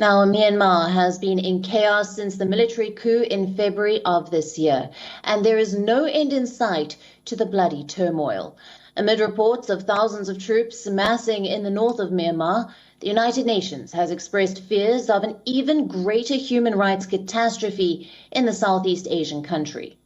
Now, Myanmar has been in chaos since the military coup in February of this year, and there is no end in sight to the bloody turmoil. Amid reports of thousands of troops massing in the north of Myanmar, the United Nations has expressed fears of an even greater human rights catastrophe in the Southeast Asian country.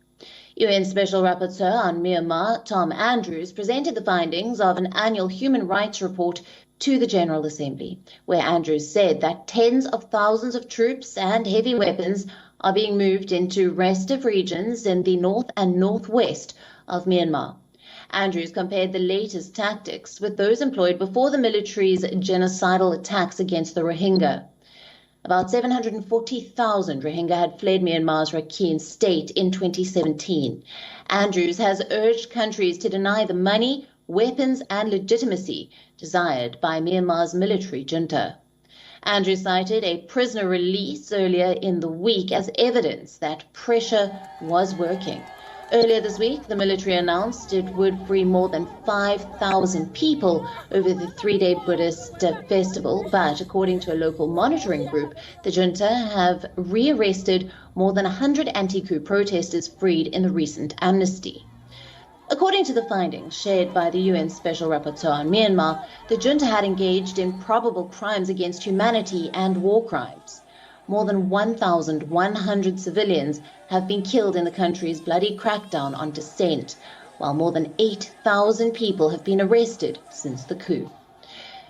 UN Special Rapporteur on Myanmar, Tom Andrews, presented the findings of an annual human rights report to the General Assembly, where Andrews said that tens of thousands of troops and heavy weapons are being moved into restive regions in the north and northwest of Myanmar. Andrews compared the latest tactics with those employed before the military's genocidal attacks against the Rohingya. About 740,000 Rohingya had fled Myanmar's Rakhine state in 2017. Andrews has urged countries to deny the money, weapons and legitimacy desired by Myanmar's military junta. Andrews cited a prisoner release earlier in the week as evidence that pressure was working. Earlier this week, the military announced it would free more than 5,000 people over the three-day Buddhist festival, but according to a local monitoring group, the junta have rearrested more than 100 anti-coup protesters freed in the recent amnesty. According to the findings shared by the UN Special Rapporteur on Myanmar, the junta had engaged in probable crimes against humanity and war crimes. More than 1,100 civilians have been killed in the country's bloody crackdown on dissent, while more than 8,000 people have been arrested since the coup.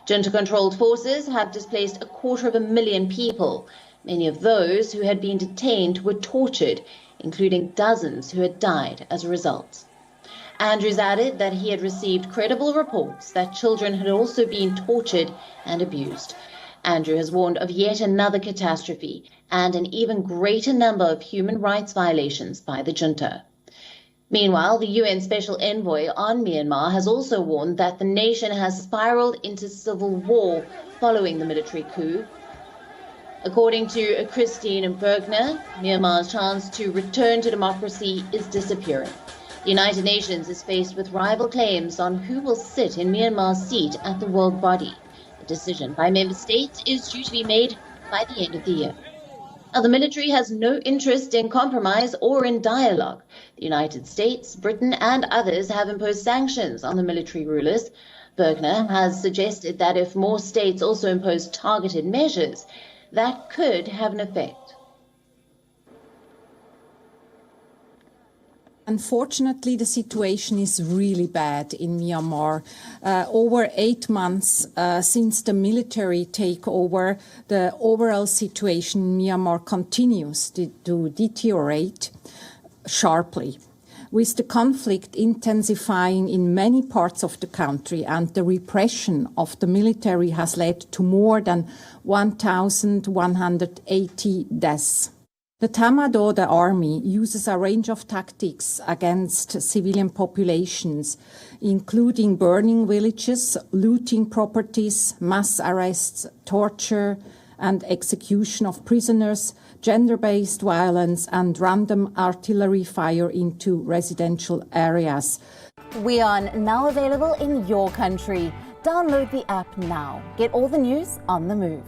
Junta-controlled forces have displaced 250,000 people. Many of those who had been detained were tortured, including dozens who had died as a result. Andrews added that he had received credible reports that children had also been tortured and abused. Andrew has warned of yet another catastrophe and an even greater number of human rights violations by the junta. Meanwhile, the UN Special Envoy on Myanmar has also warned that the nation has spiraled into civil war following the military coup. According to Christine Bergner, Myanmar's chance to return to democracy is disappearing. The United Nations is faced with rival claims on who will sit in Myanmar's seat at the world body. A decision by member states is due to be made by the end of the year. Now, the military has no interest in compromise or in dialogue. The United States, Britain and others have imposed sanctions on the military rulers. Bergner has suggested that if more states also impose targeted measures, that could have an effect. Unfortunately, the situation is really bad in Myanmar. Over 8 months since the military takeover, the overall situation in Myanmar continues to deteriorate sharply, with the conflict intensifying in many parts of the country, and the repression of the military has led to more than 1,180 deaths. The Tatmadaw army uses a range of tactics against civilian populations, including burning villages, looting properties, mass arrests, torture and execution of prisoners, gender-based violence and random artillery fire into residential areas. WION, now available in your country. Download the app now. Get all the news on the move.